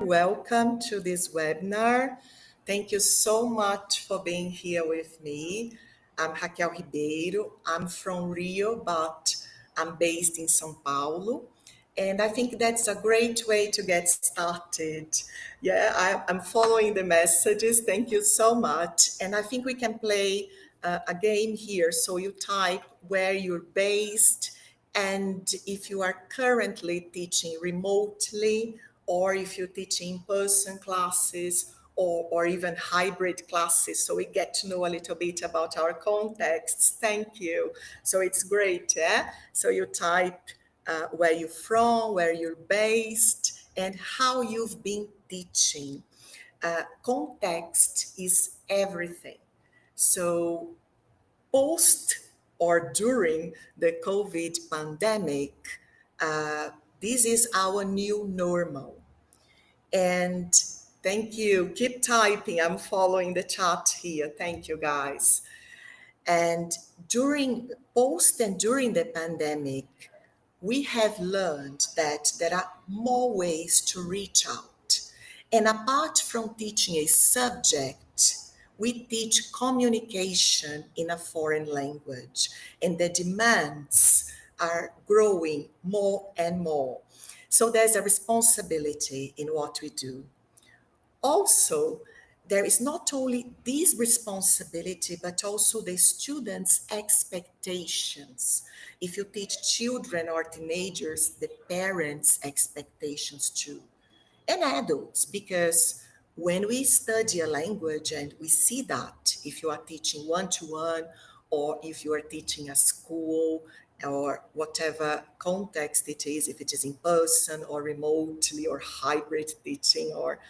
Welcome to this webinar. Thank you so much for being here with me. I'm Raquel Ribeiro. I'm from Rio, but I'm based in São Paulo. And I think that's a great way to get started. I'm following the messages. Thank you so much. And I think we can play a game here. So you type where you're based and if you are currently teaching remotely or if you're teaching in-person classes or even hybrid classes. So we get to know a little bit about our contexts. Thank you. So it's great. Yeah? So you type where you're from, where you're based, and how you've been teaching. Context is everything. So post or during the COVID pandemic, this is our new normal. And thank you. Keep typing. I'm following the chat here. Thank you, guys. And post and during the pandemic, we have learned that there are more ways to reach out. And apart from teaching a subject, we teach communication in a foreign language, and the demands are growing more and more. So there's a responsibility in what we do. Also, there is not only this responsibility, but also the students' expectations. If you teach children or teenagers, the parents' expectations too. And adults, because when we study a language and we see that, if you are teaching one-to-one or if you are teaching a school or whatever context it is, if it is in person or remotely or hybrid teaching or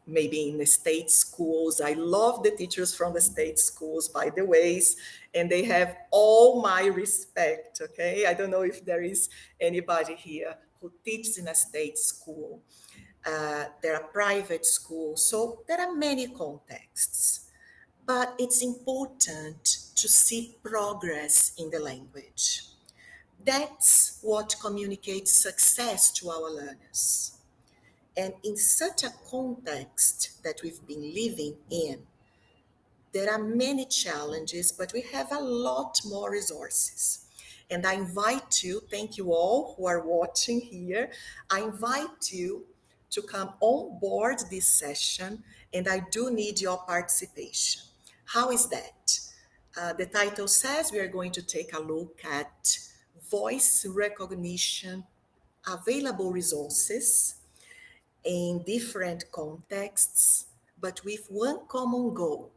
maybe in the state schools. I love the teachers from the state schools, by the ways, and they have all my respect, okay? I don't know if there is anybody here who teaches in a state school. There are private schools, so there are many contexts. But it's important to see progress in the language. That's what communicates success to our learners. And in such a context that we've been living in, there are many challenges, but we have a lot more resources. And I invite you, thank you all who are watching here, I invite you to come on board this session, and I do need your participation. How is that? The title says we are going to take a look at voice recognition, available resources, in different contexts, but with one common goal: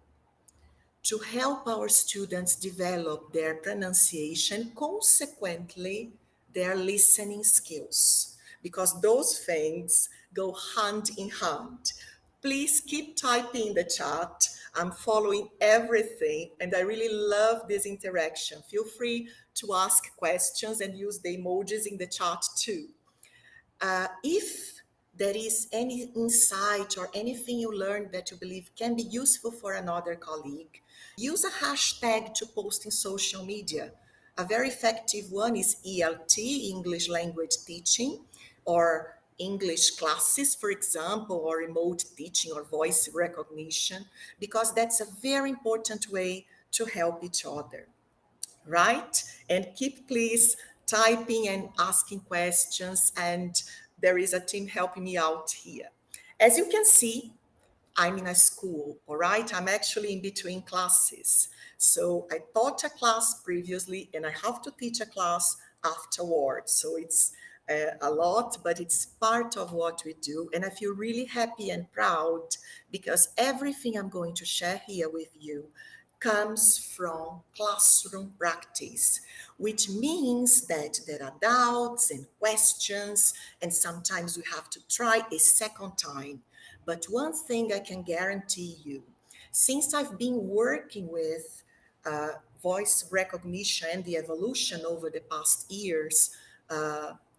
to help our students develop their pronunciation, consequently, their listening skills, because those things go hand in hand. Please keep typing in the chat. I'm following everything, and I really love this interaction. Feel free to ask questions and use the emojis in the chat too. If there is any insight or anything you learned that you believe can be useful for another colleague, use a hashtag to post in social media. A very effective one is ELT, English Language Teaching, or English classes, for example, or remote teaching or voice recognition, because that's a very important way to help each other, right? And keep please typing and asking questions, and there is a team helping me out here. As you can see, I'm in a school, all right? I'm actually in between classes. So I taught a class previously and I have to teach a class afterwards. So it's a lot, but it's part of what we do. And I feel really happy and proud because everything I'm going to share here with you comes from classroom practice, which means that there are doubts and questions, and sometimes we have to try a second time. But one thing I can guarantee you, since I've been working with voice recognition and the evolution over the past years,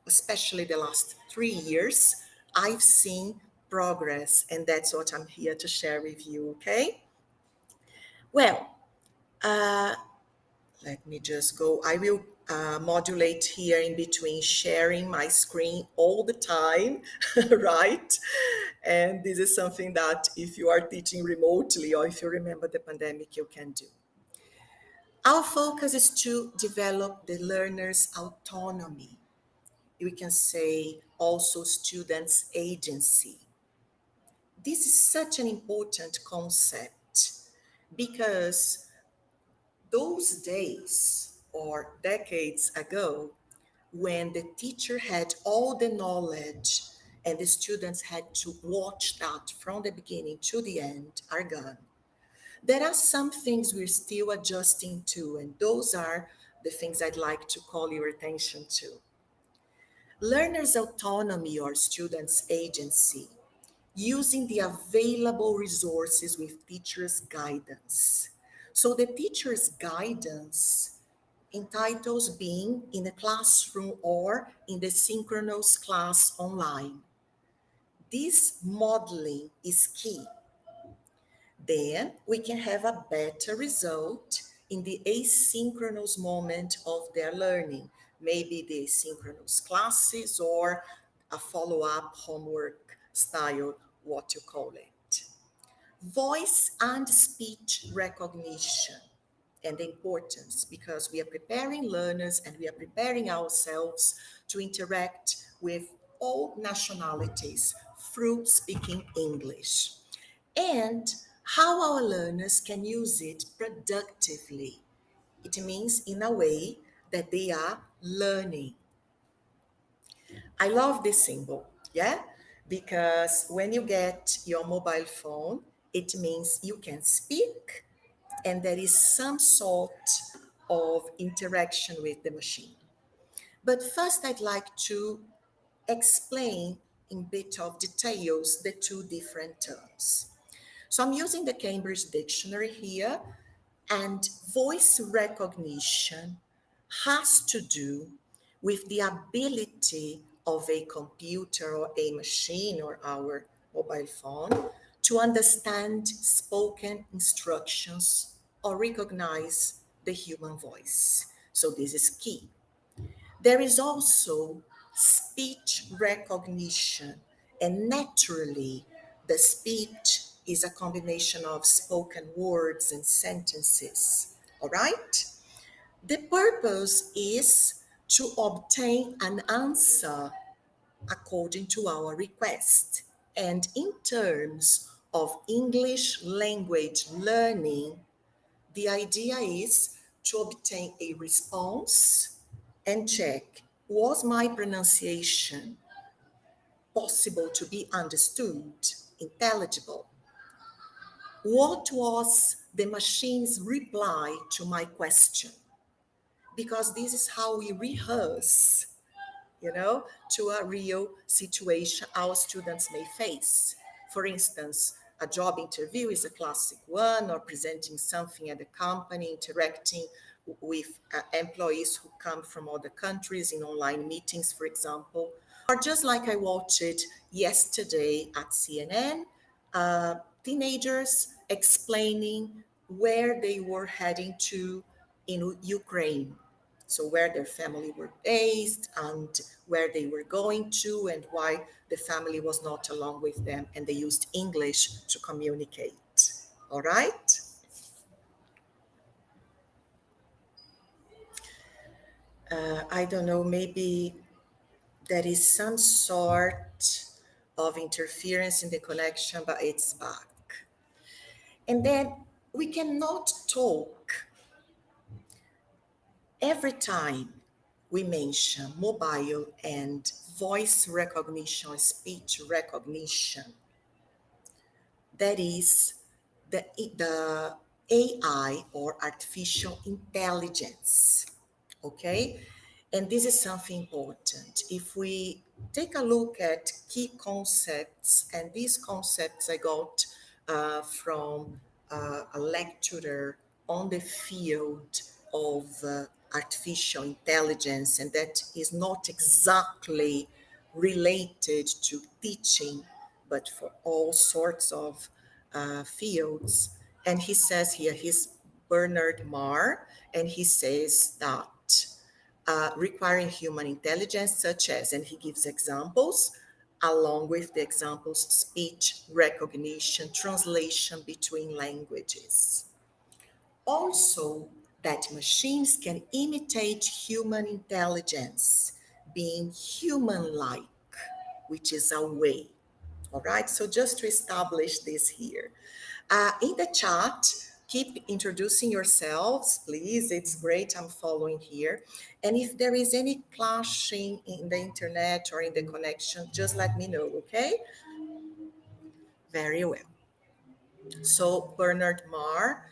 especially the last 3 years, I've seen progress, and that's what I'm here to share with you, okay? Well, let me just go. I will modulate here in between sharing my screen all the time, right? And this is something that if you are teaching remotely or if you remember the pandemic, you can do. Our focus is to develop the learner's autonomy. We can say also students' agency. This is such an important concept because those days or decades ago, when the teacher had all the knowledge and the students had to watch that from the beginning to the end, are gone. There are some things we're still adjusting to, and those are the things I'd like to call your attention to. Learners' autonomy or students' agency, using the available resources with teachers' guidance. So the teacher's guidance entitles being in a classroom or in the synchronous class online. This modeling is key. Then we can have a better result in the asynchronous moment of their learning, maybe the synchronous classes or a follow-up homework style, what you call it. Voice and speech recognition and the importance, because we are preparing learners and we are preparing ourselves to interact with all nationalities through speaking English, and how our learners can use it productively. It means in a way that they are learning. I love this symbol, yeah? Because when you get your mobile phone, it means you can speak and there is some sort of interaction with the machine. But first, I'd like to explain in bit of details the two different terms. So I'm using the Cambridge Dictionary here, and voice recognition has to do with the ability of a computer or a machine or our mobile phone to understand spoken instructions or recognize the human voice. So this is key. There is also speech recognition, and naturally, the speech is a combination of spoken words and sentences. All right? The purpose is to obtain an answer according to our request. And in terms of English language learning, the idea is to obtain a response and check, was my pronunciation possible to be understood, intelligible? What was the machine's reply to my question? Because this is how we rehearse, to a real situation our students may face. For instance, a job interview is a classic one, or presenting something at the company, interacting with employees who come from other countries in online meetings, for example. Or just like I watched it yesterday at CNN, teenagers explaining where they were heading to in Ukraine. So where their family were based and where they were going to and why the family was not along with them, and they used English to communicate. All right? I don't know, maybe there is some sort of interference in the connection, but it's back. And then we cannot talk every time we mention mobile and voice recognition or speech recognition. That is the AI or artificial intelligence. Okay? And this is something important. If we take a look at key concepts, and these concepts I got from a lecturer on the field of artificial intelligence, and that is not exactly related to teaching, but for all sorts of fields. And he says here, he's Bernard Marr, and he says that requiring human intelligence, such as, and he gives examples, along with the examples, speech recognition, translation between languages. Also, that machines can imitate human intelligence, being human like, which is a way. All right, so just to establish this here. In the chat, keep introducing yourselves, please. It's great, I'm following here. And if there is any clashing in the internet or in the connection, just let me know, okay? Very well. So Bernard Marr,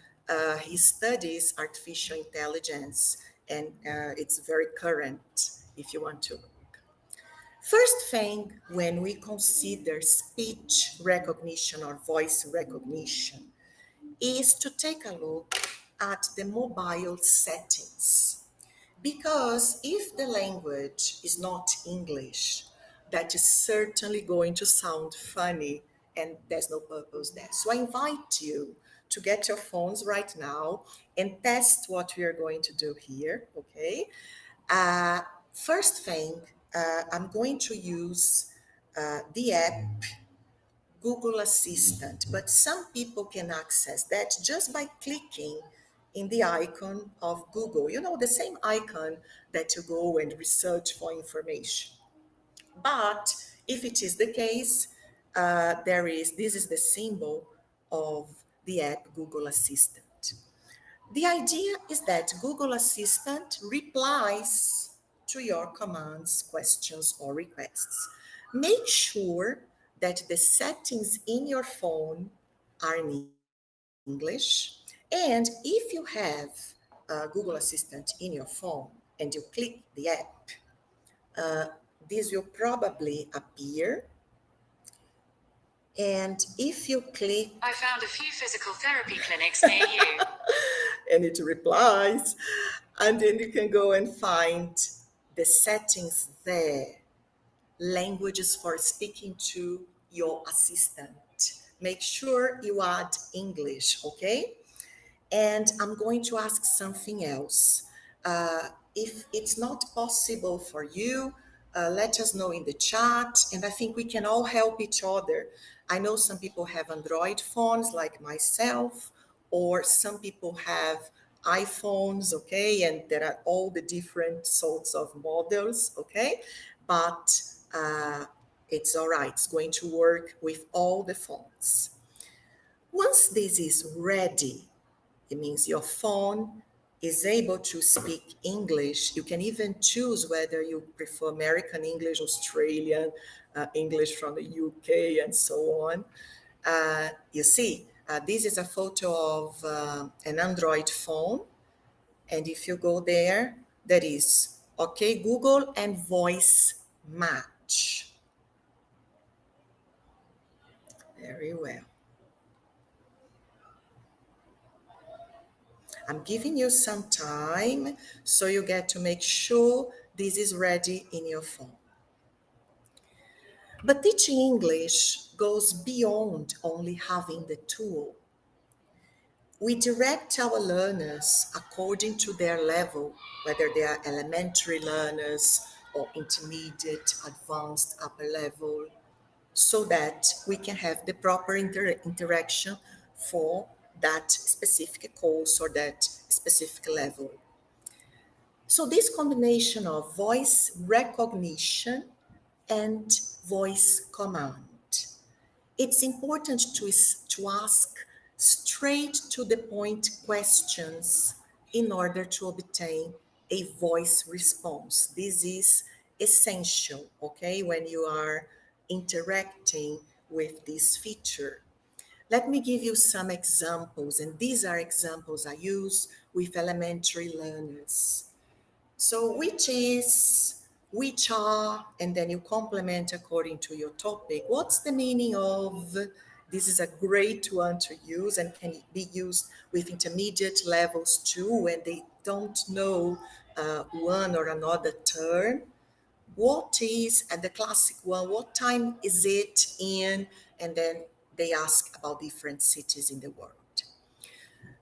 he studies artificial intelligence, and it's very current if you want to look. First thing, when we consider speech recognition or voice recognition, is to take a look at the mobile settings. Because if the language is not English, that is certainly going to sound funny and there's no purpose there. So I invite you to get your phones right now and test what we are going to do here, okay? Uh, First thing, I'm going to use the app Google Assistant, but some people can access that just by clicking in the icon of Google. You know, the same icon that you go and research for information. But if it is the case, this is the symbol of the app Google Assistant. The idea is that Google Assistant replies to your commands, questions, or requests. Make sure that the settings in your phone are in English. And if you have Google Assistant in your phone and you click the app, uh, this will probably appear. And if you click, I found a few physical therapy clinics near you. and it replies, and then you can go and find the settings there, languages for speaking to your assistant. Make sure you add English, okay? And I'm going to ask something else. If it's not possible for you, let us know in the chat, and I think we can all help each other. I know some people have Android phones like myself, or some people have iPhones, okay, and there are all the different sorts of models, okay, but it's all right, it's going to work with all the phones. Once this is ready, it means your phone is able to speak English. You can even choose whether you prefer American English, Australian English from the UK, and so on. You see, this is a photo of an Android phone. And if you go there, that is, okay, Google and voice match. Very well. I'm giving you some time so you get to make sure this is ready in your phone. But teaching English goes beyond only having the tool. We direct our learners according to their level, whether they are elementary learners or intermediate, advanced, upper level, so that we can have the proper interaction for that specific course or that specific level. So this combination of voice recognition and voice command, it's important to ask straight to the point questions in order to obtain a voice response. This is essential, okay, when you are interacting with this feature. Let me give you some examples, and these are examples I use with elementary learners. So which are, and then you complement according to your topic. What's the meaning of? This is a great one to use and can be used with intermediate levels too when they don't know one or another term. What is, at the classic one, what time is it in? And then they ask about different cities in the world.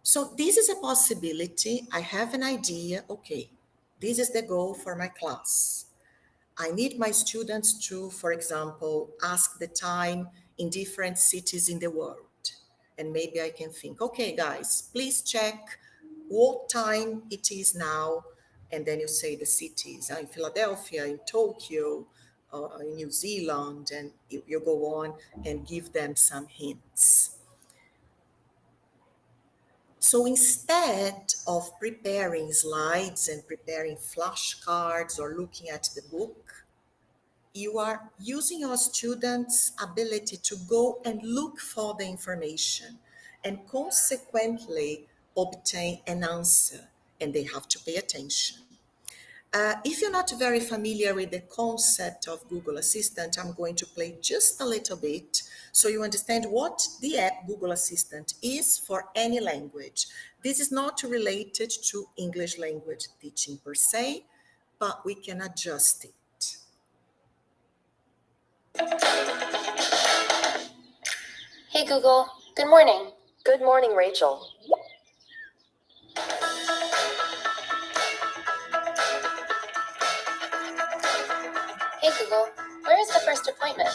So this is a possibility. I have an idea. Okay, This is the goal for my class. I need my students to, for example, ask the time in different cities in the world. And maybe I can think, okay, guys, please check what time it is now. And then you say the cities in Philadelphia, in Tokyo, in New Zealand, and you go on and give them some hints. So instead of preparing slides and preparing flashcards or looking at the book, you are using your students' ability to go and look for the information and consequently obtain an answer, and they have to pay attention. If you're not very familiar with the concept of Google Assistant, I'm going to play just a little bit so you understand what the app Google Assistant is for any language. This is not related to English language teaching per se, but we can adjust it. Hey Google, good morning. Good morning, Rachel. Hey Google, where is the first appointment?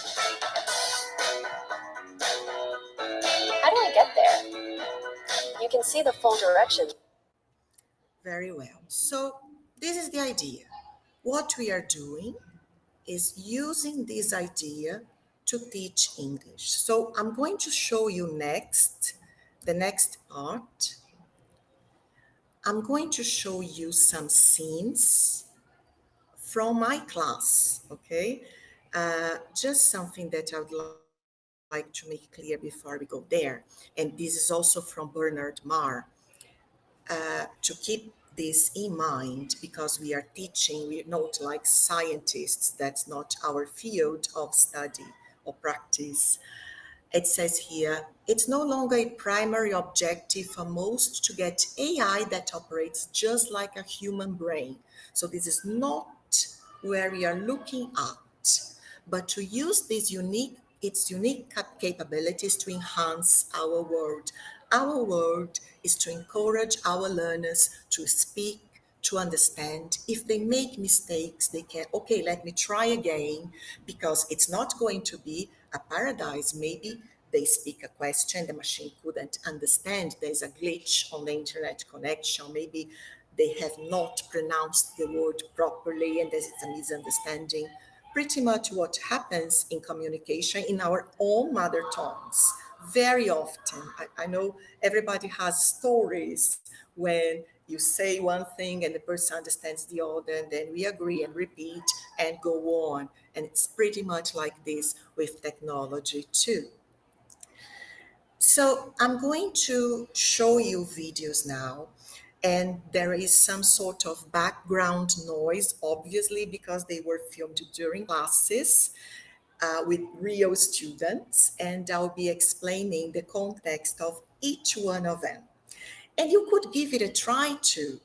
How do I get there? You can see the full direction. Very well. So this is the idea. What we are doing is using this idea to teach English. So I'm going to show you the next part. I'm going to show you some scenes from my class, okay? Just something that I would like to make clear before we go there. And this is also from Bernard Marr. To keep this in mind, because we are teaching, we're not like scientists, that's not our field of study or practice. It says here, it's no longer a primary objective for most to get AI that operates just like a human brain. So this is not where we are looking at, but to use its unique capabilities to enhance our world. Our world is to encourage our learners to speak, to understand. If they make mistakes, they can, okay, let me try again, because it's not going to be a paradise. Maybe they speak a question the machine couldn't understand. There's a glitch on the internet connection. Maybe they have not pronounced the word properly and there's a misunderstanding. Pretty much what happens in communication in our own mother tongues. Very often, I know everybody has stories when you say one thing and the person understands the other, and then we agree and repeat and go on. And it's pretty much like this with technology too. So I'm going to show you videos now, and there is some sort of background noise, obviously, because they were filmed during classes with real students, and I'll be explaining the context of each one of them. And you could give it a try too,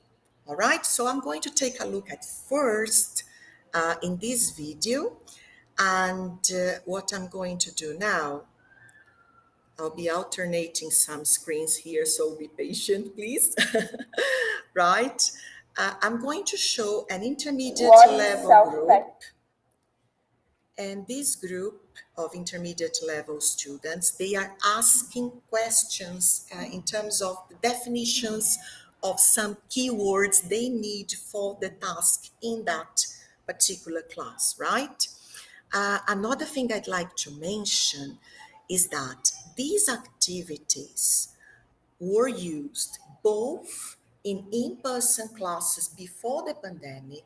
all right? So I'm going to take a look at first in this video, and what I'm going to do now, I'll be alternating some screens here, so be patient, please. Right? I'm going to show an intermediate level group. And this group of intermediate level students, they are asking questions in terms of the definitions of some keywords they need for the task in that particular class, right? Another thing I'd like to mention is that these activities were used both in in-person classes before the pandemic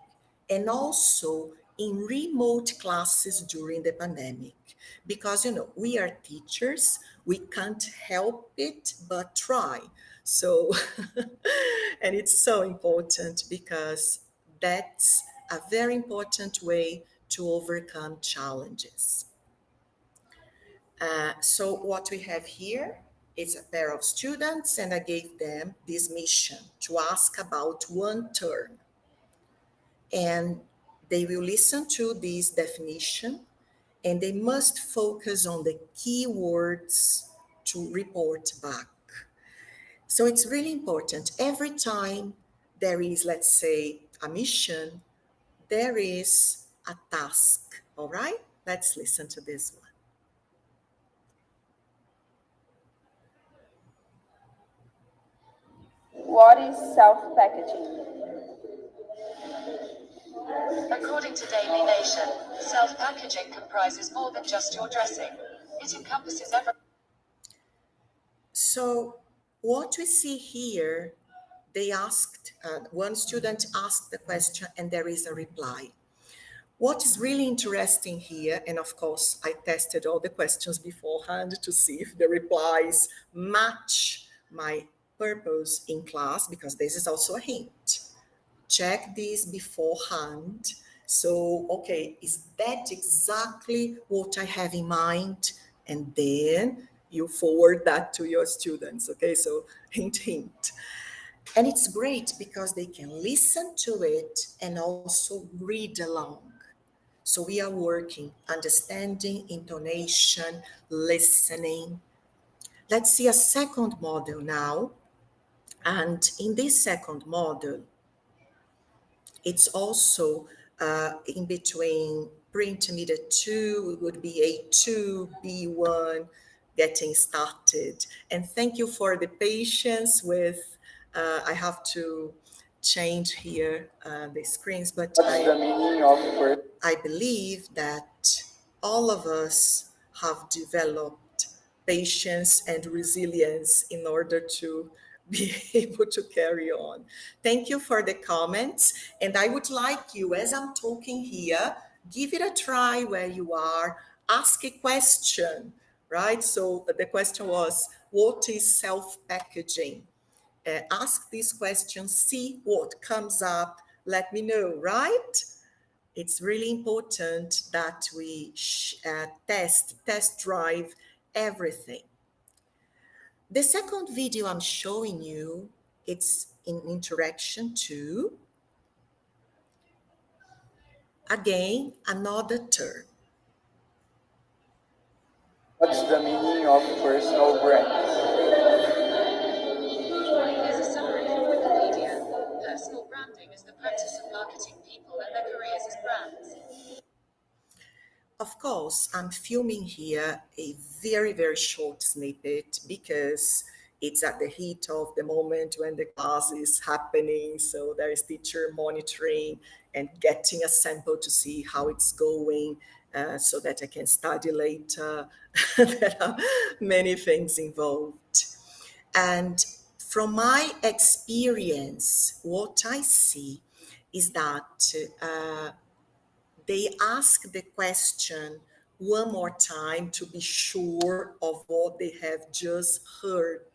and also in remote classes during the pandemic. Because, we are teachers, we can't help it but try. So, and it's so important because that's a very important way to overcome challenges. So what we have here is a pair of students, and I gave them this mission to ask about one term. And they will listen to this definition, and they must focus on the keywords to report back. So it's really important. Every time there is, let's say, a mission, there is a task. All right? Let's listen to this one. What is self-packaging? According to Daily Nation, self-packaging comprises more than just your dressing. It encompasses every... So what we see here, they asked, one student asked the question and there is a reply. What is really interesting here, and of course, I tested all the questions beforehand to see if the replies match my purpose in class, because this is also a hint. Check this beforehand. So, okay, is that exactly what I have in mind? And then you forward that to your students, okay? So, hint, hint. And it's great because they can listen to it and also read along. So we are working, understanding, intonation, listening. Let's see a second model now. And in this second model, it's also in between pre-intermediate 2, would be A2, B1, getting started. And thank you for the patience with, I have to change here the screens, but What's the meaning of first? I believe that all of us have developed patience and resilience in order to be able to carry on. Thank you for the comments. And I would like you, as I'm talking here, give it a try where you are, ask a question, right? So the question was, what is self-packaging? Ask these questions, see what comes up, let me know, right? It's really important that we test drive everything. The second video I'm showing you, it's in interaction 2. Again, another term. What's the meaning of personal brand? Here's a summary from Wikipedia. Personal branding is the practice of marketing people and their careers as brands. Of course, I'm filming here a very, very short snippet because it's at the heat of the moment when the class is happening. So there is teacher monitoring and getting a sample to see how it's going so that I can study later. There are many things involved. And from my experience, what I see is that they ask the question one more time to be sure of what they have just heard.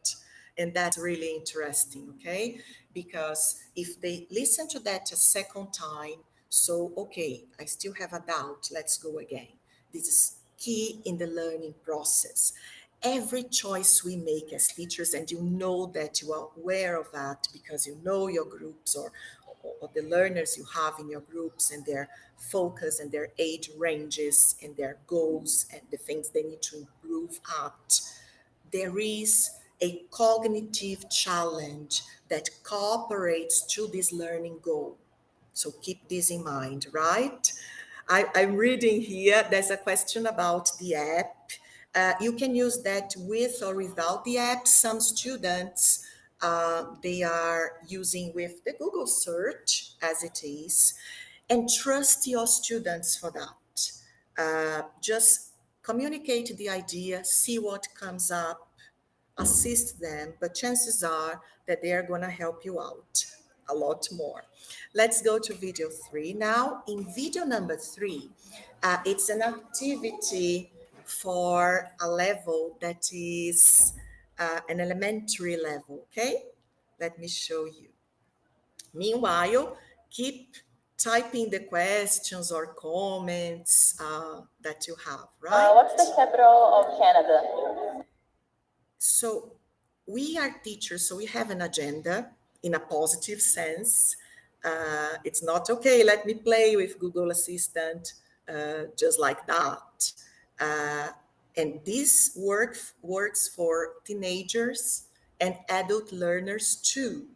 And that's really interesting, okay? Because if they listen to that a second time, so, okay, I still have a doubt, let's go again. This is key in the learning process. Every choice we make as teachers, and you know that you are aware of that because you know your groups or the learners you have in your groups and their focus and their age ranges and their goals and the things they need to improve at. There is a cognitive challenge that cooperates to this learning goal. So keep this in mind, right? I'm reading here, there's a question about the app. You can use that with or without the app. Some students, they are using with the Google search as it is, and trust your students for that. Just communicate the idea, see what comes up, assist them, but chances are that they are going to help you out a lot more. Let's go to video 3 now. In video number 3, it's an activity for a level that is an elementary level, okay? Let me show you. Meanwhile, keep typing the questions or comments that you have, right? What's the capital of Canada? So we are teachers, so we have an agenda in a positive sense. It's not okay, let me play with Google Assistant just like that. And this works for teenagers and adult learners too,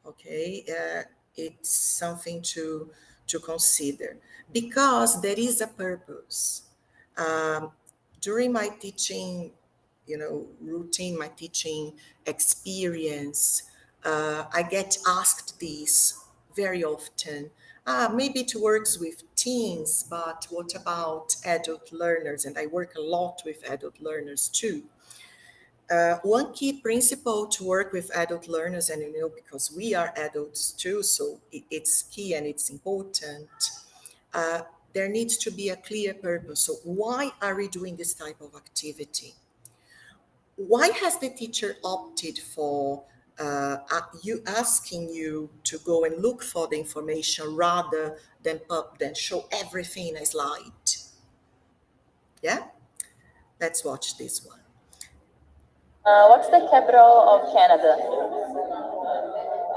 okay? it's something to consider, because there is a purpose. During my teaching, routine, my teaching experience, I get asked this very often. Maybe it works with teens, but what about adult learners? And I work a lot with adult learners too. One key principle to work with adult learners, and because we are adults too, so it's key and it's important, there needs to be a clear purpose. So why are we doing this type of activity? Why has the teacher opted for you asking you to go and look for the information rather than show everything in a slide? Yeah, let's watch this one. What's the capital of Canada?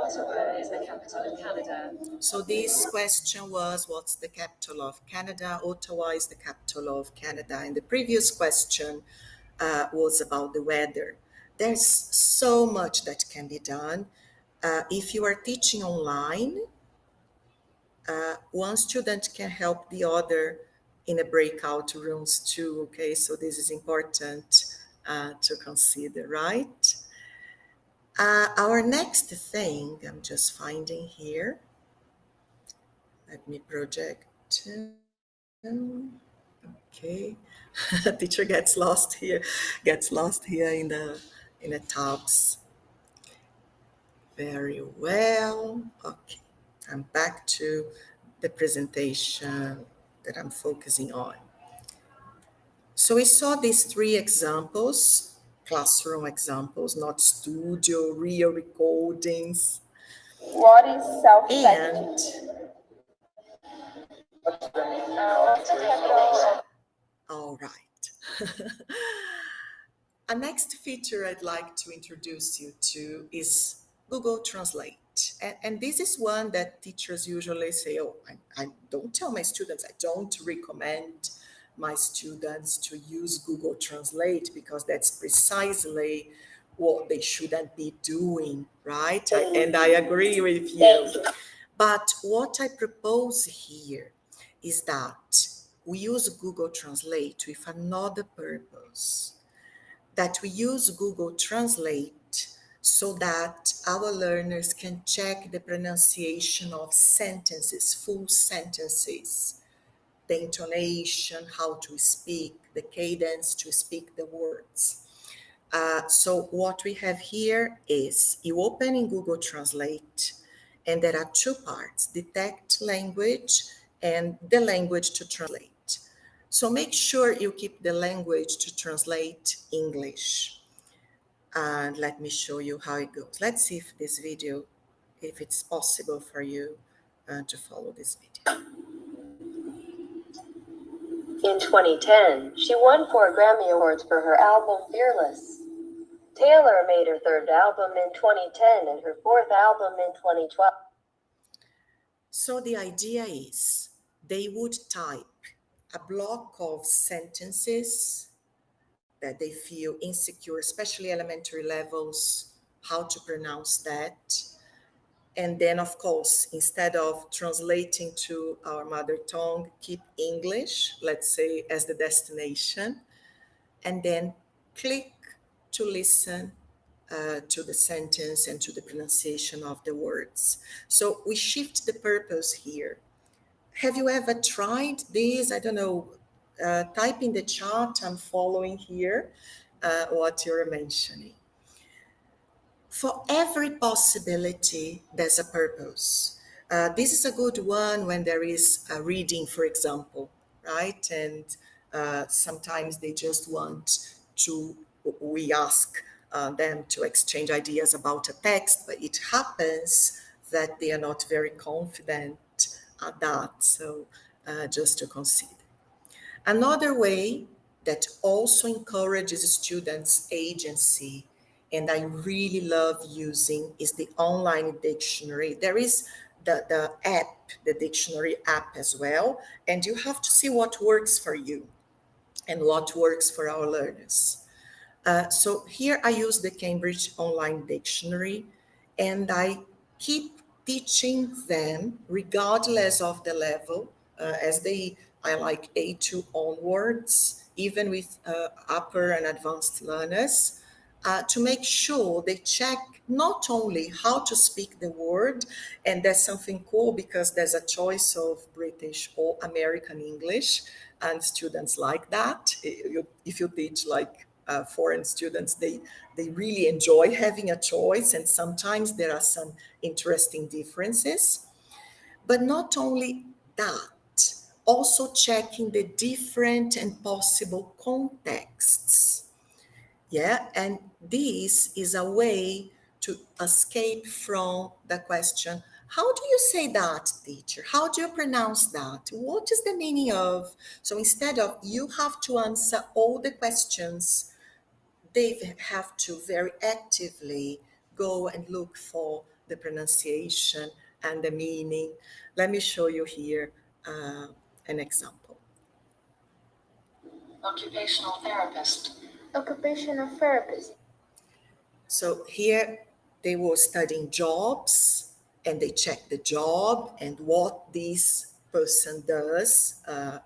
Ottawa is the capital of Canada. So this question was, what's the capital of Canada? Ottawa is the capital of Canada. And the previous question was about the weather. There's so much that can be done. If you are teaching online, one student can help the other in a breakout rooms too, okay? So this is important to consider, right? Our next thing, I'm just finding here. Let me project. Okay, teacher gets lost here in the tabs. Very well. Okay, I'm back to the presentation that I'm focusing on. So we saw these three examples, classroom examples, not studio, real recordings. What is self-packaging? And What's the capital of all right. A next feature I'd like to introduce you to is Google Translate. And this is one that teachers usually say, oh, I don't tell my students, I don't recommend my students to use Google Translate because that's precisely what they shouldn't be doing, right? And I agree with you. But what I propose here is that we use Google Translate with another purpose, that we use Google Translate so that our learners can check the pronunciation of sentences, full sentences, the intonation, how to speak, the cadence to speak the words. So what we have here is you open in Google Translate, and there are two parts, detect language and the language to translate. So make sure you keep the language to translate English. And let me show you how it goes. Let's see if this video, if it's possible for you to follow this video. In 2010, she won 4 Grammy Awards for her album Fearless. Taylor made her 3rd album in 2010 and her 4th album in 2012. So the idea is they would type a block of sentences that they feel insecure, especially elementary levels, how to pronounce that. And then, of course, instead of translating to our mother tongue, keep English, let's say, as the destination, and then click to listen to the sentence and to the pronunciation of the words. So we shift the purpose here. Have you ever tried this? I don't know. Type in the chat, I'm following here what you're mentioning. For every possibility, there's a purpose. This is a good one when there is a reading, for example, right? And sometimes they just want to, we ask them to exchange ideas about a text, but it happens that they are not very confident at that. So just to consider. Another way that also encourages students' agency, and I really love using, is the online dictionary. There is the app, the dictionary app as well, and you have to see what works for you and what works for our learners. So here I use the Cambridge Online Dictionary, and I keep teaching them regardless of the level, I like A2 onwards, even with upper and advanced learners, to make sure they check not only how to speak the word, and that's something cool because there's a choice of British or American English, and students like that. If you teach like foreign students, they really enjoy having a choice, and sometimes there are some interesting differences. But not only that, also checking the different and possible contexts. Yeah, and this is a way to escape from the question, how do you say that, teacher? How do you pronounce that? What is the meaning of? So instead of you have to answer all the questions, they have to very actively go and look for the pronunciation and the meaning. Let me show you here an example. Occupational therapist. Occupational therapist. So here they were studying jobs, and they check the job and what this person does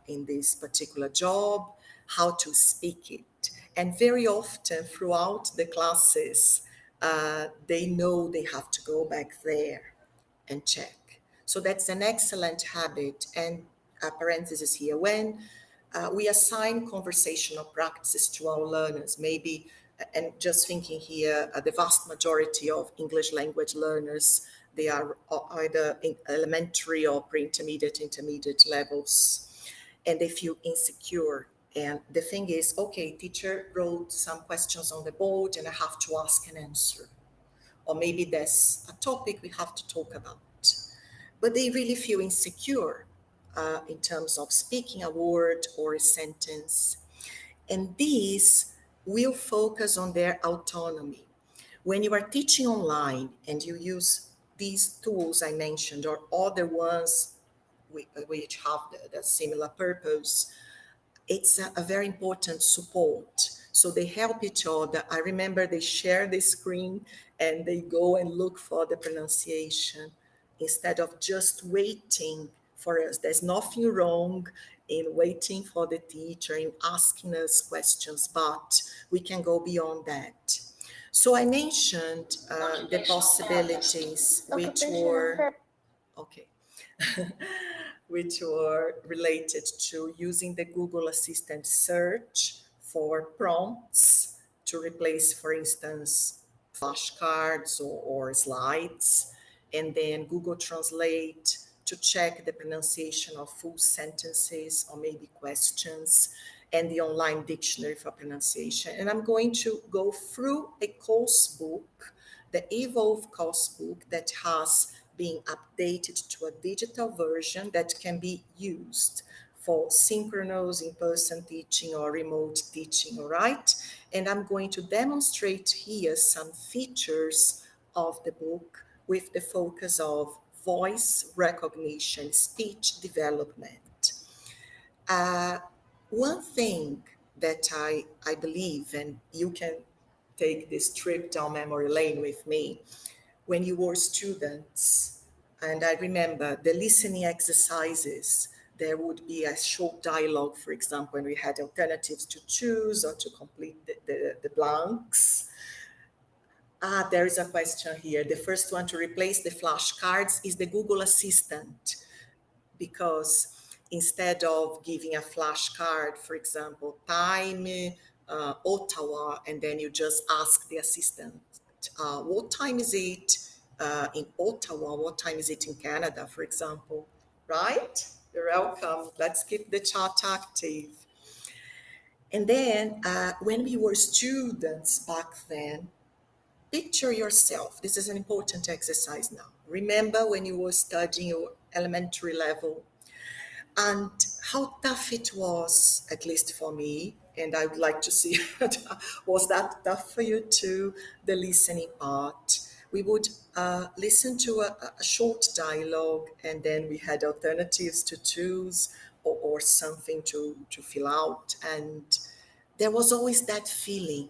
in this particular job, how to speak it. And very often throughout the classes, they know they have to go back there and check. So that's an excellent habit. And a parenthesis here, when we assign conversational practices to our learners, maybe, and just thinking here, the vast majority of English language learners, they are either in elementary or pre-intermediate, intermediate levels, and they feel insecure. And the thing is, okay, teacher wrote some questions on the board and I have to ask and answer. Or maybe there's a topic we have to talk about. But they really feel insecure in terms of speaking a word or a sentence. And these will focus on their autonomy. When you are teaching online and you use these tools I mentioned or other ones which have the similar purpose, it's a very important support. So they help each other. I remember they share the screen and they go and look for the pronunciation instead of just waiting for us. There's nothing wrong in waiting for the teacher, in asking us questions, but we can go beyond that. So I mentioned the possibilities which were, okay, which were related to using the Google Assistant search for prompts to replace, for instance, flashcards or slides, and then Google Translate to check the pronunciation of full sentences or maybe questions, and the online dictionary for pronunciation. And I'm going to go through a course book, the Evolve course book, that has been updated to a digital version that can be used for synchronous in-person teaching or remote teaching, all right? And I'm going to demonstrate here some features of the book with the focus of voice recognition, speech development. One thing that I believe, and you can take this trip down memory lane with me, when you were students, and I remember the listening exercises, there would be a short dialogue, for example, when we had alternatives to choose or to complete the blanks. There is a question here. The first one to replace the flashcards is the Google Assistant, because instead of giving a flashcard, for example, time, Ottawa, and then you just ask the assistant, what time is it in Ottawa? What time is it in Canada, for example? Right? You're welcome. Let's keep the chat active. And then when we were students back then, picture yourself. This is an important exercise now. Remember when you were studying your elementary level and how tough it was, at least for me. And I would like to see, was that tough for you too, the listening part? We would listen to a short dialogue, and then we had alternatives to choose or something to fill out. And there was always that feeling,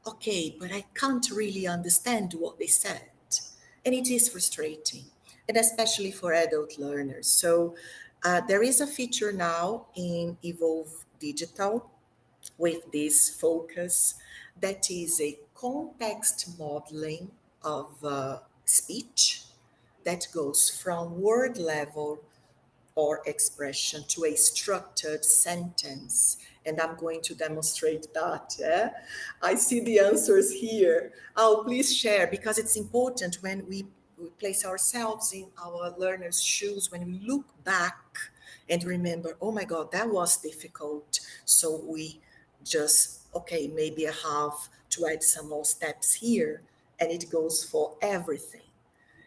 okay, but I can't really understand what they said. And it is frustrating. and especially for adult learners. So there is a feature now in Evolve Digital with this focus that is a context modeling of speech that goes from word level or expression to a structured sentence. And I'm going to demonstrate that. Yeah? I see the answers here. Oh, please share, because it's important when we place ourselves in our learners' shoes, when we look back and remember, oh my God, that was difficult. So we just, okay, maybe I have to add some more steps here. And it goes for everything.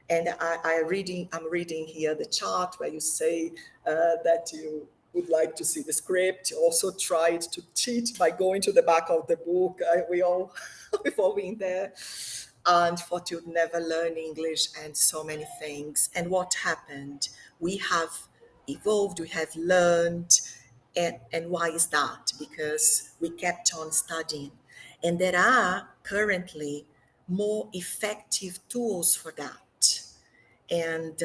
And I'm reading here the chart where you say that you would like to see the script. You also tried to cheat by going to the back of the book. We've all been there. And thought you'd never learn English and so many things. And what happened? We have evolved, we have learned. And why is that? Because we kept on studying. And there are currently more effective tools for that. And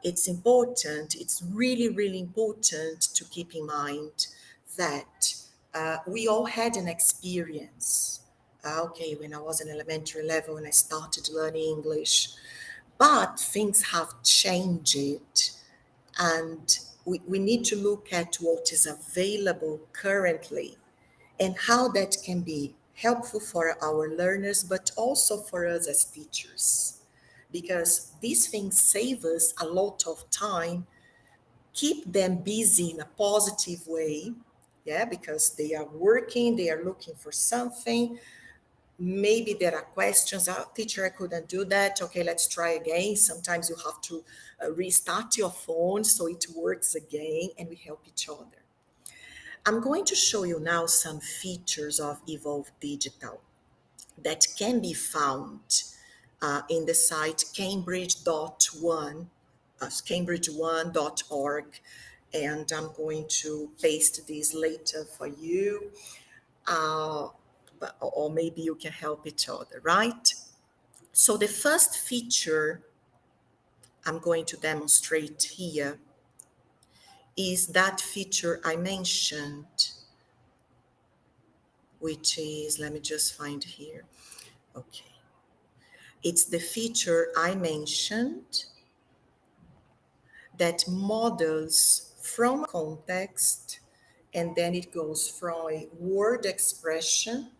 it's important, it's really, really important to keep in mind that we all had an experience. Okay, when I was in elementary level and I started learning English, but things have changed, and we need to look at what is available currently and how that can be helpful for our learners, but also for us as teachers. Because these things save us a lot of time, keep them busy in a positive way, yeah, because they are working, they are looking for something. Maybe there are questions, oh, teacher, I couldn't do that. Okay, let's try again. Sometimes you have to restart your phone so it works again, and we help each other. I'm going to show you now some features of Evolve Digital that can be found in the site cambridge1.org, and I'm going to paste this later for you, or maybe you can help each other, right? So the first feature I'm going to demonstrate here is that feature I mentioned, which is, let me just find here. Okay. It's the feature I mentioned that models from context, and then it goes from a word expression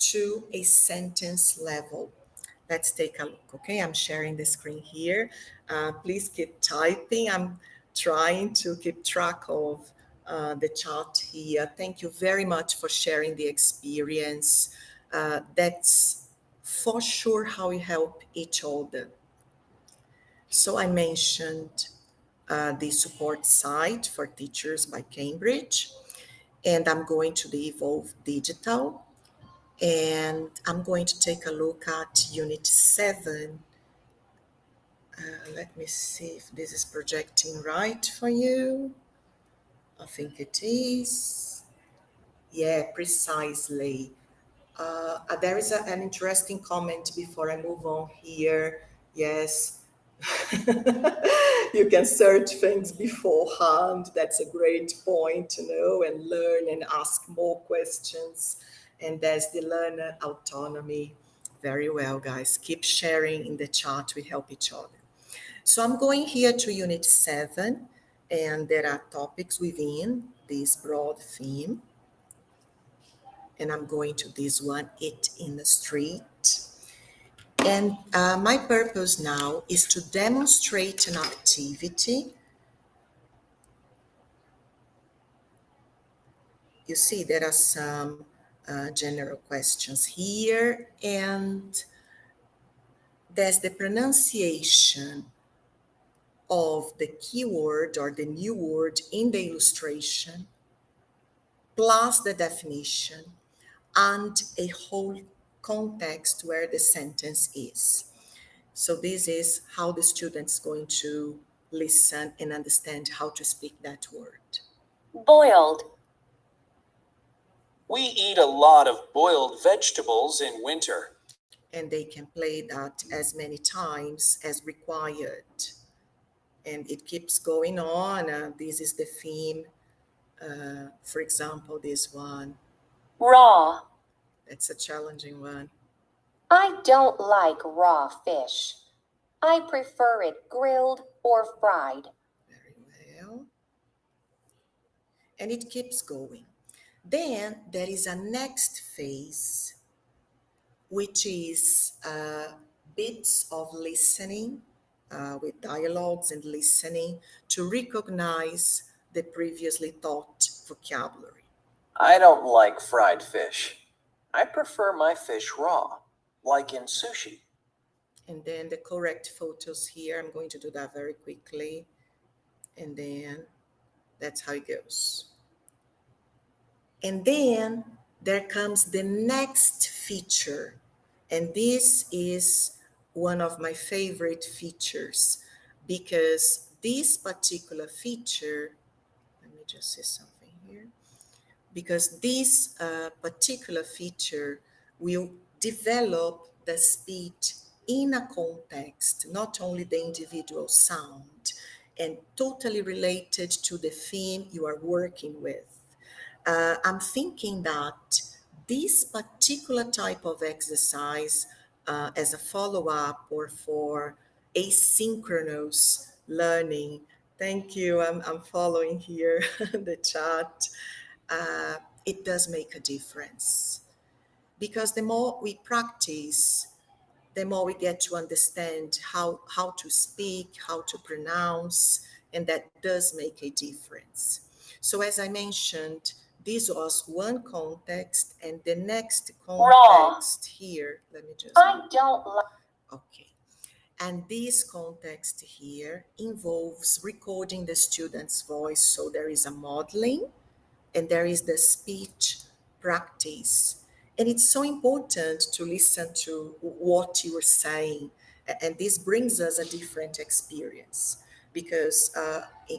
to a sentence level. Let's take a look, okay? I'm sharing the screen here. Please keep typing. I'm trying to keep track of the chart here. Thank you very much for sharing the experience. That's for sure how we help each other. So I mentioned the support site for teachers by Cambridge, and I'm going to the Evolve Digital, and I'm going to take a look at Unit 7. Let me see if this is projecting right for you. I think it is. Yeah, precisely. There is an interesting comment before I move on here. Yes. You can search things beforehand. That's a great point to know and learn and ask more questions. And there's the learner autonomy. Very well, guys. Keep sharing in the chat. We help each other. So I'm going here to Unit 7, and there are topics within this broad theme. And I'm going to this one, It in the Street. And my purpose now is to demonstrate an activity. You see, there are some general questions here, and there's the pronunciation of the keyword or the new word in the illustration, plus the definition, and a whole context where the sentence is. So this is how the student's going to listen and understand how to speak that word. Boiled. We eat a lot of boiled vegetables in winter. And they can play that as many times as required. And it keeps going on. This is the theme. For example, this one. Raw. That's a challenging one. I don't like raw fish. I prefer it grilled or fried. Very well. And it keeps going. Then there is a next phase, which is bits of listening with dialogues and listening to recognize the previously taught vocabulary. I don't like fried fish. I prefer my fish raw, like in sushi. And then the correct photos here, I'm going to do that very quickly. And then that's how it goes. And then there comes the next feature. And this is one of my favorite features because this particular feature, let me just say something here, because this particular feature will develop the speech in a context, not only the individual sound, and totally related to the theme you are working with. I'm thinking that this particular type of exercise as a follow-up or for asynchronous learning. Thank you, I'm following here the chat. It does make a difference because the more we practice, the more we get to understand how to speak, how to pronounce, and that does make a difference. So as I mentioned, this was one context, and the next context here, let me just... I don't like... Okay. And this context here involves recording the student's voice. So there is a modeling and there is the speech practice. And it's so important to listen to what you are saying. And this brings us a different experience because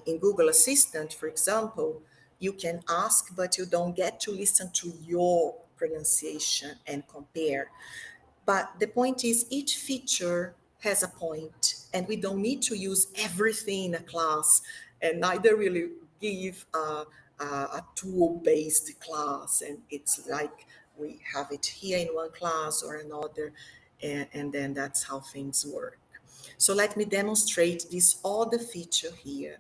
in Google Assistant, for example, you can ask, but you don't get to listen to your pronunciation and compare. But the point is, each feature has a point, and we don't need to use everything in a class, and neither will you give a tool-based class, and it's like we have it here in one class or another, and then that's how things work. So let me demonstrate this other feature here,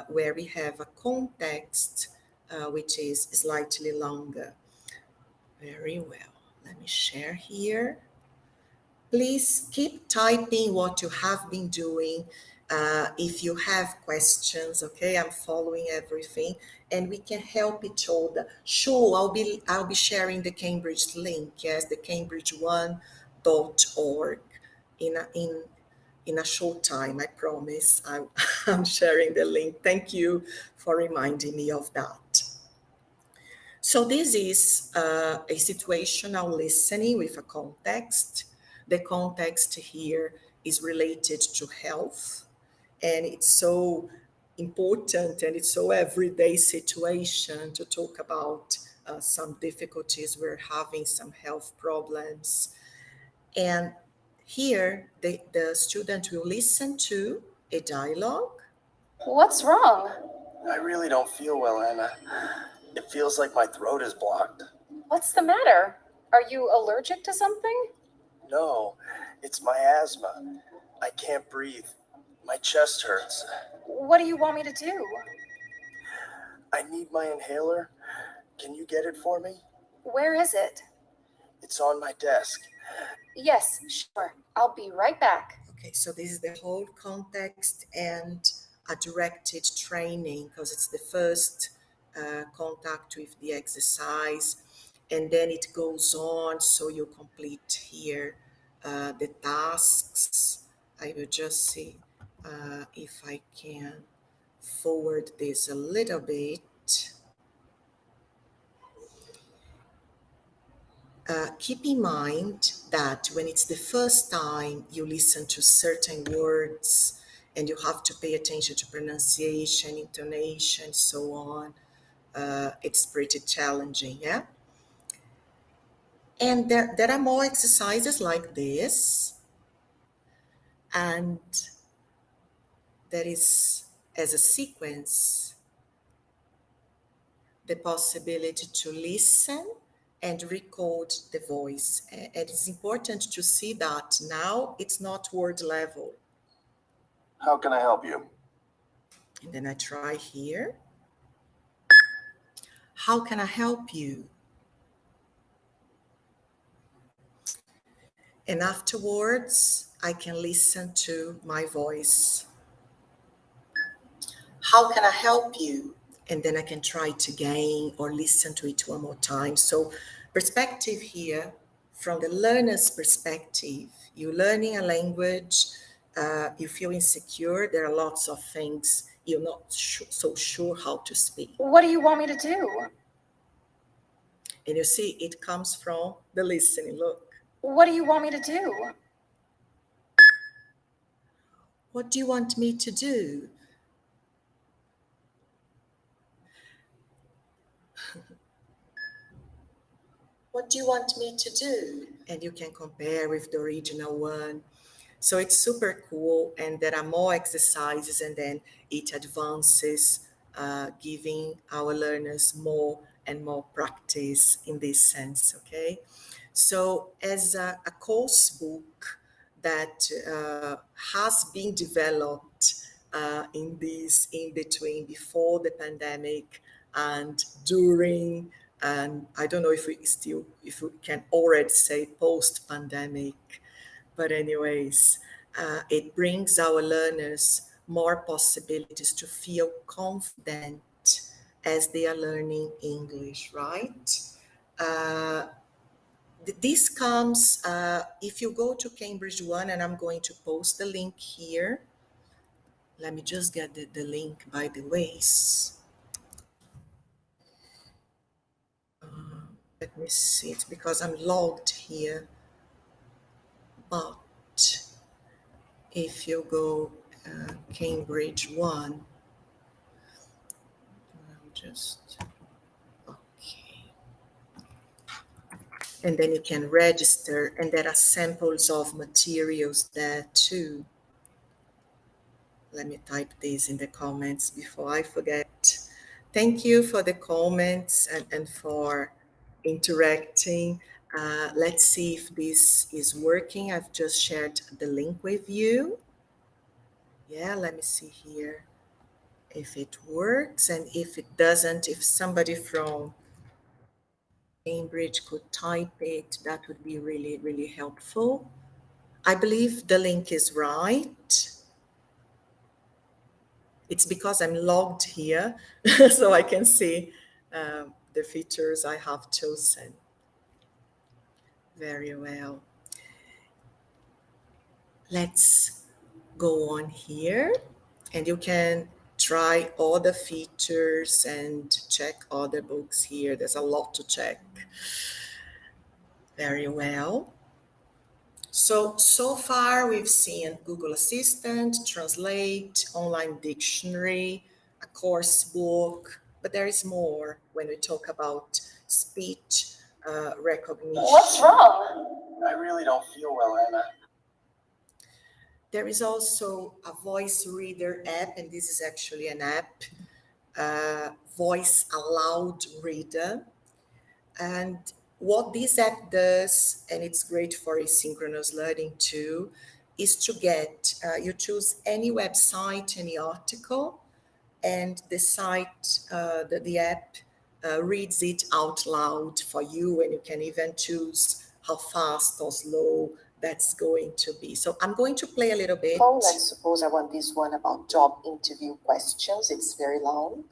where we have a context which is slightly longer. Very well. Let me share here. Please keep typing what you have been doing. If you have questions, okay, I'm following everything, and we can help each other. Sure, I'll be sharing the Cambridge link, yes, the cambridge1.org in a short time. I promise. I'm sharing the link. Thank you for reminding me of that. So this is a situational listening with a context. The context here is related to health, and it's so important and it's so everyday situation to talk about some difficulties we're having, some health problems. And here the student will listen to a dialogue. What's wrong? I really don't feel well, Anna. It feels like my throat is blocked. What's the matter? Are you allergic to something? No, it's my asthma. I can't breathe. My chest hurts. What do you want me to do? I need my inhaler. Can you get it for me? Where is it? It's on my desk. Yes, sure. I'll be right back. Okay, so this is the whole context and a directed training because it's the first contact with the exercise, and then it goes on, so you complete here the tasks. I will just see if I can forward this a little bit. Keep in mind that when it's the first time you listen to certain words and you have to pay attention to pronunciation, intonation, so on, it's pretty challenging, yeah? And there are more exercises like this. And there is, as a sequence, the possibility to listen and record the voice. And it's important to see that now it's not word level. How can I help you? And then I try here. How can I help you? And afterwards, I can listen to my voice. How can I help you? And then I can try it again or listen to it one more time. So perspective here, from the learner's perspective, you're learning a language, you feel insecure, there are lots of things you're not so sure how to speak. What do you want me to do? And you see, it comes from the listening. Look. What do you want me to do? What do you want me to do? What do you want me to do? And you can compare with the original one. So it's super cool, and there are more exercises, and then it advances, giving our learners more and more practice in this sense, okay? So as a course book that has been developed in this in-between, before the pandemic and during, and I don't know if we can already say post-pandemic, but anyways, it brings our learners more possibilities to feel confident as they are learning English, right? This comes, if you go to Cambridge One, and I'm going to post the link here. Let me just get the link, by the ways. Let me see, it's because I'm logged here. But if you go Cambridge One, I'm just, okay. And then you can register, and there are samples of materials there too. Let me type this in the comments before I forget. Thank you for the comments and for interacting. Let's see if this is working. I've just shared the link with you. Yeah, let me see here if it works, and if it doesn't, if somebody from Cambridge could type it, that would be really, really helpful. I believe the link is right. It's because I'm logged here, so I can see the features I have chosen. Very well. Let's go on here, and you can try all the features and check other books here. There's a lot to check. Very well. So far we've seen Google Assistant, Translate, online dictionary, a course book, but there is more when we talk about speech recognition. What's wrong? I really don't feel well, Anna. There is also a voice reader app, and this is actually an app, Voice Aloud Reader. And what this app does, and it's great for asynchronous learning too, is to get, you choose any website, any article, and the site, the app reads it out loud for you, and you can even choose how fast or slow that's going to be. So I'm going to play a little bit. Oh, let's suppose I want this one about job interview questions. It's very long.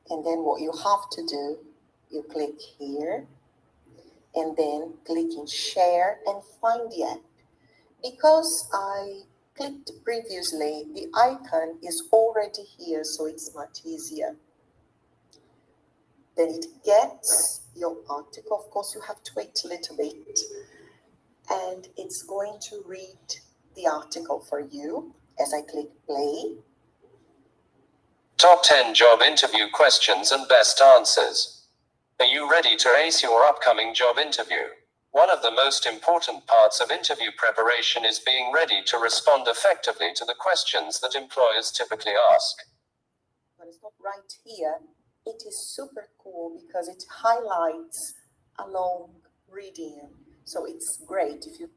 And then what you have to do, you click here, and then click in share and find the app. Because I clicked previously, the icon is already here, so it's much easier. Then it gets your article. Of course, you have to wait a little bit. And it's going to read the article for you as I click play. Top 10 job interview questions and best answers. Are you ready to ace your upcoming job interview? One of the most important parts of interview preparation is being ready to respond effectively to the questions that employers typically ask. I'm going to stop right here. It is super cool because it highlights a long reading. So it's great if you...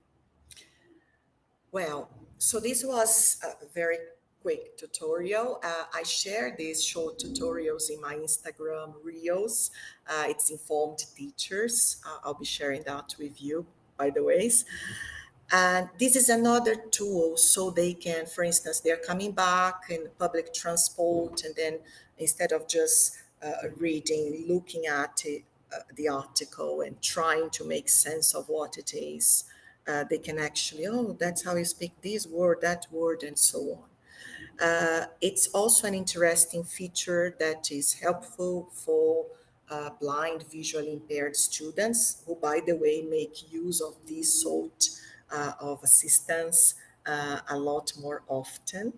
Well, so this was a very quick tutorial. I share these short tutorials in my Instagram Reels. It's Informed Teachers. I'll be sharing that with you, by the ways. And this is another tool so they can, for instance, they're coming back in public transport, and then instead of just reading, looking at it, the article and trying to make sense of what it is, they can actually, oh, that's how you speak this word, that word, and so on. It's also an interesting feature that is helpful for blind, visually impaired students, who, by the way, make use of this sort of assistance a lot more often.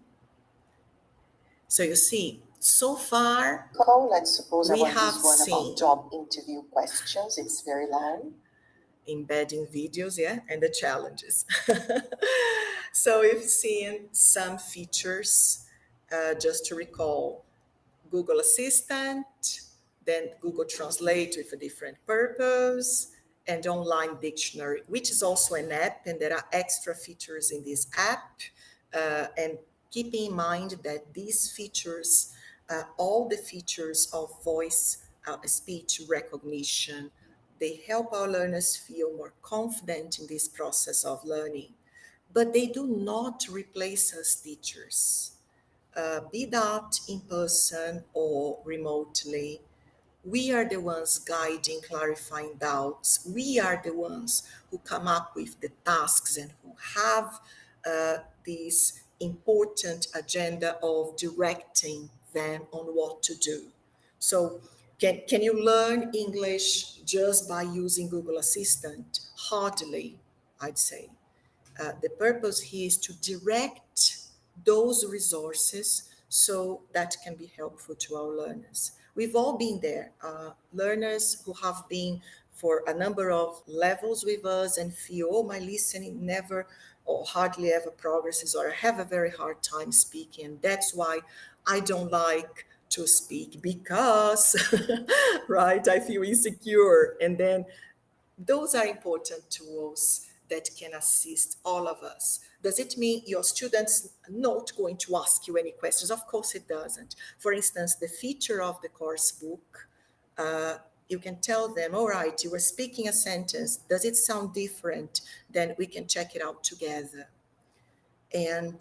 So you see, so far, let's suppose I we want have this one seen about job interview questions. It's very long. Embedding videos, yeah, and the challenges. So we've seen some features, just to recall: Google Assistant, then Google Translate with a different purpose, and online dictionary, which is also an app, and there are extra features in this app. And keeping in mind that these features, all the features of voice speech recognition, they help our learners feel more confident in this process of learning, but they do not replace us teachers. Be that in person or remotely, we are the ones guiding, clarifying doubts. We are the ones who come up with the tasks and who have this important agenda of directing them on what to do. So can you learn English just by using Google Assistant? Hardly, I'd say. The purpose here is to direct those resources so that can be helpful to our learners. We've all been there, learners who have been for a number of levels with us and feel, oh, my listening never or hardly ever progresses, or I have a very hard time speaking, and that's why I don't like to speak, because, right, I feel insecure. And then those are important tools that can assist all of us. Does it mean your students are not going to ask you any questions? Of course it doesn't. For instance, the feature of the course book, you can tell them, all right, you were speaking a sentence. Does it sound different? Then we can check it out together. And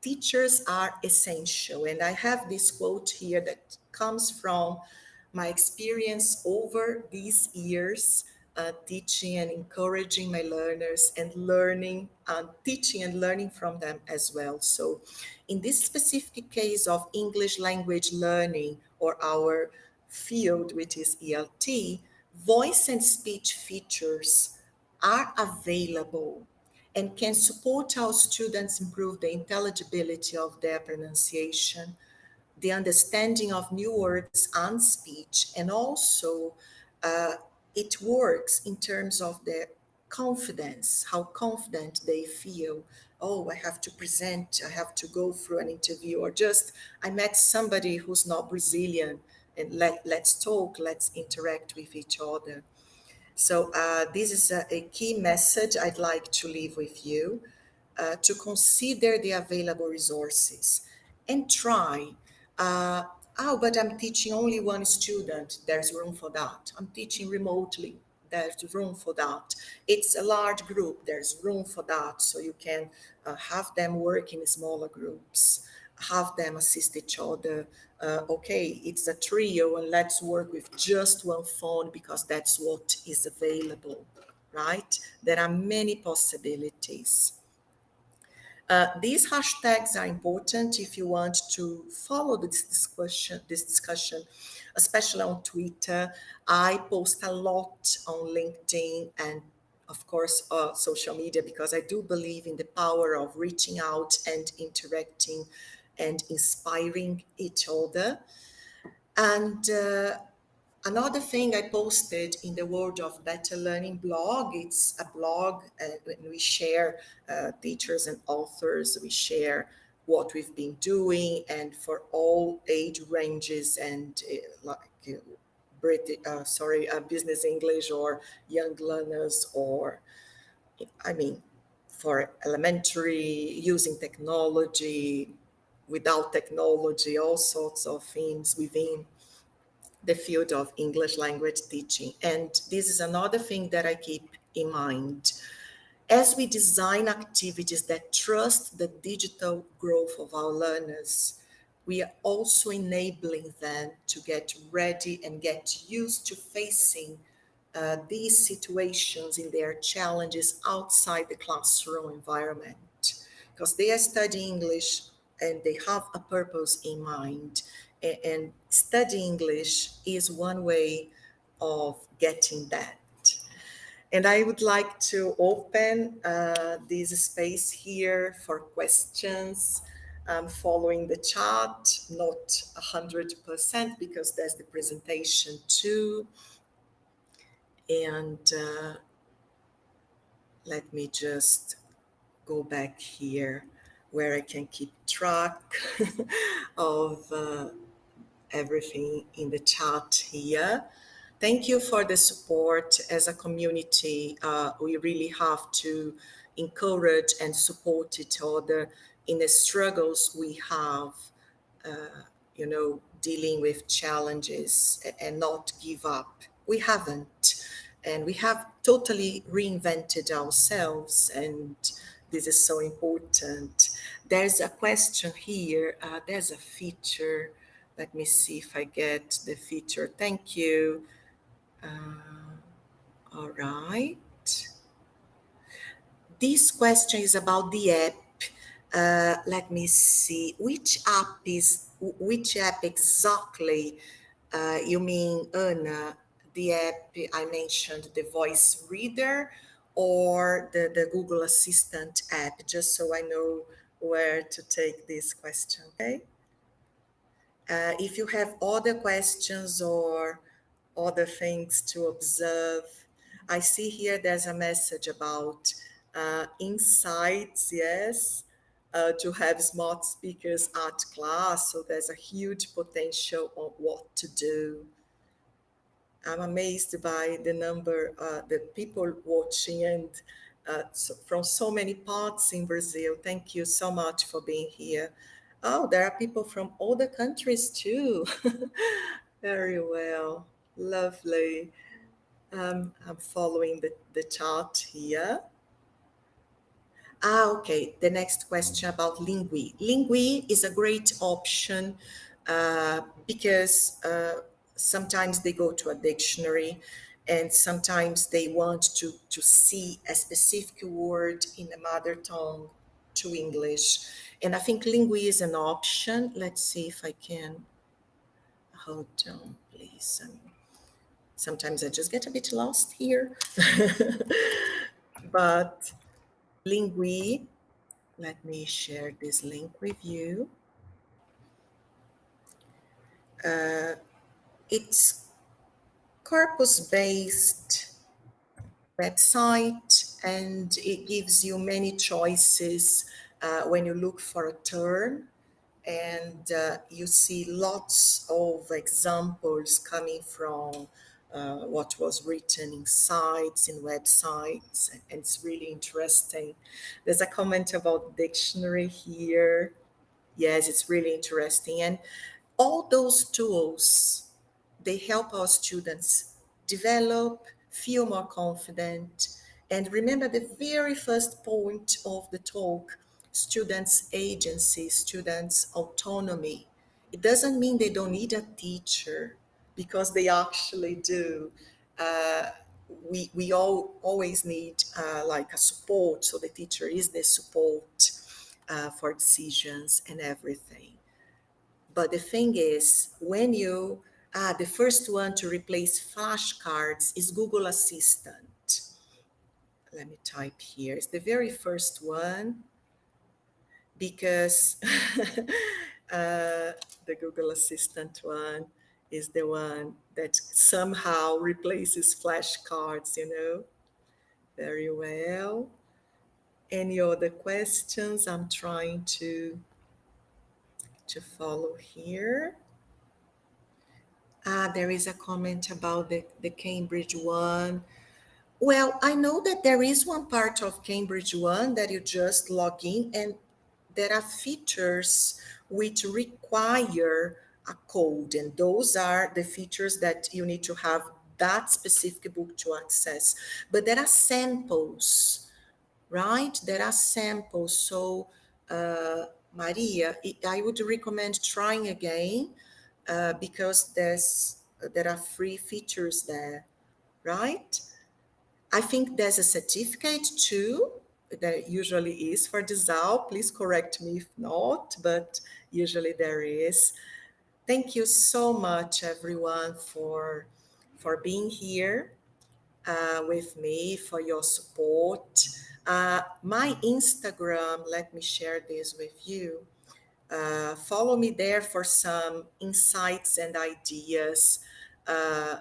teachers are essential. And I have this quote here that comes from my experience over these years, teaching and encouraging my learners and learning, teaching and learning from them as well. So in this specific case of English language learning, or our field, which is ELT, voice and speech features are available and can support our students improve the intelligibility of their pronunciation, the understanding of new words and speech, and also it works in terms of their confidence, how confident they feel. Oh, I have to present, I have to go through an interview, or just I met somebody who's not Brazilian, and let's talk, let's interact with each other. So this is a key message I'd like to leave with you, to consider the available resources and try. Oh, but I'm teaching only one student. There's room for that. I'm teaching remotely. There's room for that. It's a large group. There's room for that. So you can have them work in smaller groups, have them assist each other. Okay, it's a trio, and let's work with just one phone because that's what is available, right? There are many possibilities. These hashtags are important if you want to follow this discussion, especially on Twitter. I post a lot on LinkedIn and, of course, social media, because I do believe in the power of reaching out and interacting and inspiring each other. And Another thing I posted in the World of Better Learning blog, it's a blog and we share teachers and authors, we share what we've been doing, and for all age ranges and business English or young learners, or I mean, for elementary, using technology, without technology, all sorts of things within the field of English language teaching. And this is another thing that I keep in mind. As we design activities that trust the digital growth of our learners, we are also enabling them to get ready and get used to facing these situations in their challenges outside the classroom environment, because they are studying English and they have a purpose in mind. And studying English is one way of getting that. And I would like to open this space here for questions. Following the chat, not 100% because there's the presentation too. And let me just go back here where I can keep track of everything in the chat here. Thank you for the support. As a community, we really have to encourage and support each other in the struggles we have, dealing with challenges, and not give up. We haven't, and we have totally reinvented ourselves, and this is so important. There's a question here. There's a feature. Let me see if I get the feature. Thank you. All right. This question is about the app. Let me see. Which app exactly? You mean, Anna, the app I mentioned, the voice reader, or the Google Assistant app, just so I know where to take this question, okay? If you have other questions or other things to observe, I see here there's a message about insights, yes, to have smart speakers at class. So there's a huge potential on what to do. I'm amazed by the number, the people watching, and from so many parts in Brazil. Thank you so much for being here. Oh, there are people from other countries too. Very well. Lovely. I'm following the chart here. Okay. The next question about Lingui. Lingui is a great option because sometimes they go to a dictionary and sometimes they want to see a specific word in the mother tongue to English. And I think Lingui is an option. Let's see if I can. Hold on, please. Sometimes I just get a bit lost here. But Lingui, let me share this link with you. It's corpus-based website, and it gives you many choices when you look for a term, and you see lots of examples coming from what was written in sites, in websites, and it's really interesting. There's a comment about dictionary here. Yes, it's really interesting. And all those tools, they help our students develop, feel more confident. And remember the very first point of the talk, students' agency, students' autonomy. It doesn't mean they don't need a teacher, because they actually do. We all always need like a support, so the teacher is the support for decisions and everything. But the thing is, when the first one to replace flashcards is Google Assistant. Let me type here. It's the very first one, because the Google Assistant one is the one that somehow replaces flashcards, Very well. Any other questions? I'm trying to follow here. There is a comment about the Cambridge one. Well, I know that there is one part of Cambridge One that you just log in, and there are features which require a code, and those are the features that you need to have that specific book to access. But there are samples, right? There are samples. So, Maria, I would recommend trying again because there are free features there, right? I think there's a certificate too. There usually is for Disal. Please correct me if not, but usually there is. Thank you so much, everyone, for being here with me, for your support. My Instagram, let me share this with you. Follow me there for some insights and ideas.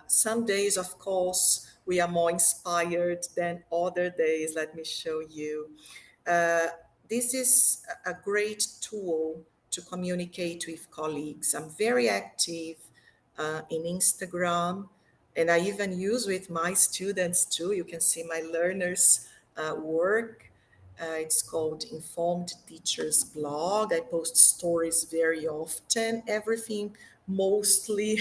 Some days, of course, we are more inspired than other days. Let me show you. This is a great tool to communicate with colleagues. I'm very active in Instagram, and I even use with my students too. You can see my learners' work. It's called Informed Teachers Blog. I post stories very often, everything mostly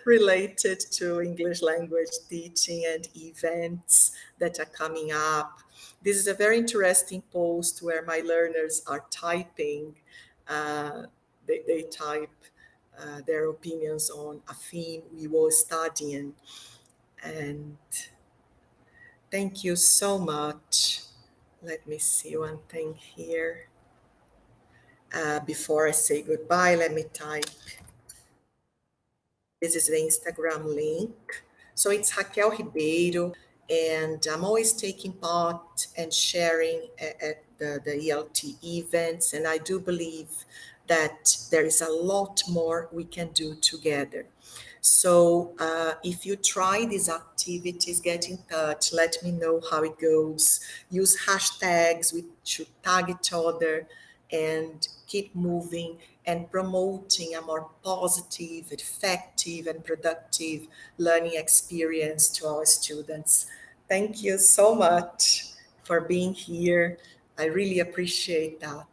related to English language teaching and events that are coming up. This is a very interesting post where my learners are typing. They type their opinions on a theme we were studying. And thank you so much. Let me see one thing here. Before I say goodbye, let me type. This is the Instagram link. So it's Raquel Ribeiro, and I'm always taking part and sharing at the ELT events. And I do believe that there is a lot more we can do together. So if you try these activities, get in touch, let me know how it goes. Use hashtags, we should tag each other and keep moving and promoting a more positive, effective, and productive learning experience to our students. Thank you so much for being here. I really appreciate that.